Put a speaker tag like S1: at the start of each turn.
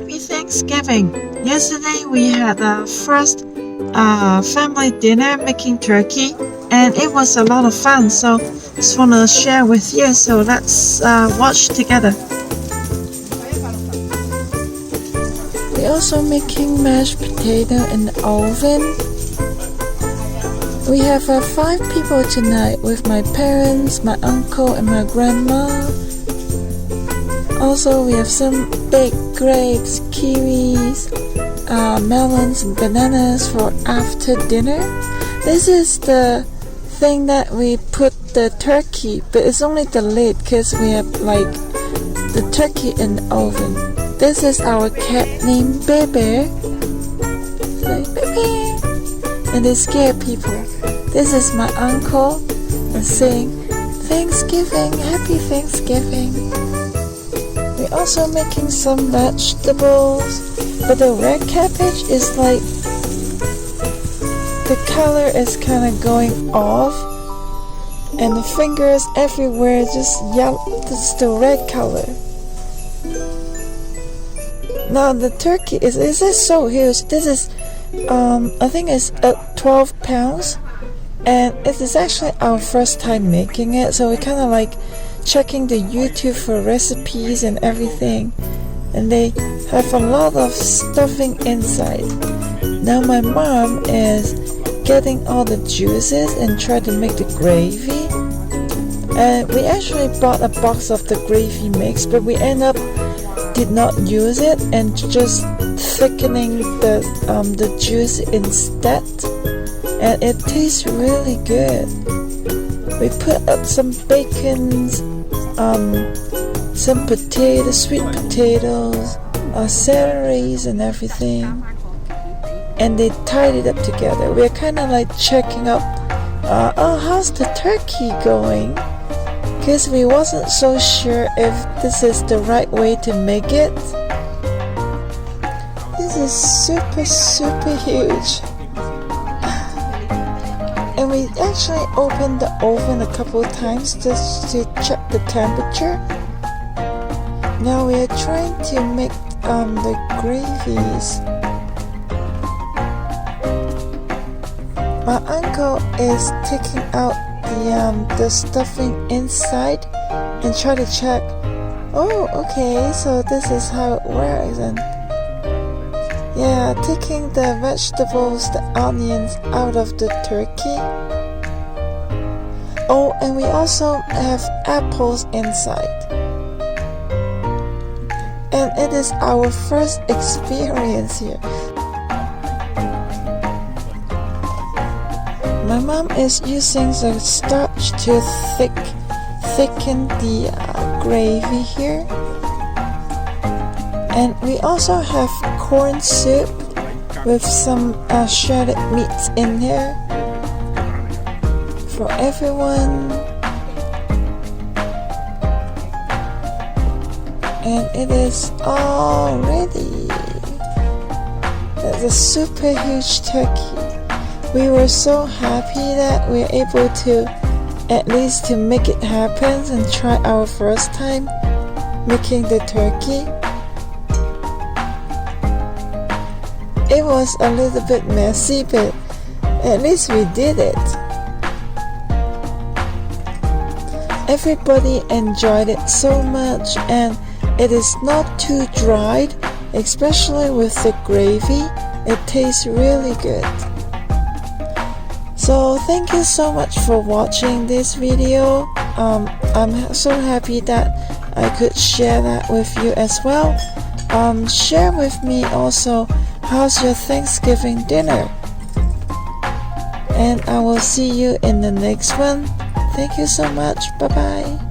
S1: Happy Thanksgiving! Yesterday we had our first family dinner making turkey, and it was a lot of fun, so just want to share with you, so let's watch together. We're also making mashed potato in the oven. We have 5 people tonight with my parents, my uncle and my grandma. Also, we have some baked grapes, kiwis, melons and bananas for after dinner. This is the thing that we put the turkey, but it's only the lid because we have like the turkey in the oven. This is our cat named Bebe. Say Bebe, and they scare people. This is my uncle and saying Thanksgiving, Happy Thanksgiving. We're also making some vegetables, but the red cabbage is like, the color is kind of going off, and the fingers everywhere just yellow, just the red color. Now the turkey is so huge. This is I think it's 12 pounds, and it is actually our first time making it, so we're kind of like checking the YouTube for recipes and everything, and they have a lot of stuffing inside. Now my mom is getting all the juices and try to make the gravy, and we actually bought a box of the gravy mix, but we end up did not use it and just thickening the juice instead, and it tastes really good. We put up some bacon, some potatoes, sweet potatoes, celeries and everything, and they tied it up together. We're kind of like checking up, how's the turkey going? Because we wasn't so sure if this is the right way to make it. This is super huge. And we actually opened the oven a couple of times just to check the temperature. Now we are trying to make the gravies. My uncle is taking out the stuffing inside and try to check. Oh, okay, so this is how it works. And yeah, taking the vegetables, the onions out of the turkey. Oh, and we also have apples inside. And it is our first experience here. My mom is using the starch to thicken the gravy here. And we also have corn soup with some shredded meats in here for everyone. And it is all ready. That's a super huge turkey. We were so happy that we were able to at least to make it happen and try our first time making the turkey. It was a little bit messy, but at least we did it. Everybody enjoyed it so much, and it is not too dried, especially with the gravy. It tastes really good. So thank you so much for watching this video. I'm so happy that I could share that with you as well. Share with me also, how's your Thanksgiving dinner? And I will see you in the next one. Thank you so much. Bye bye.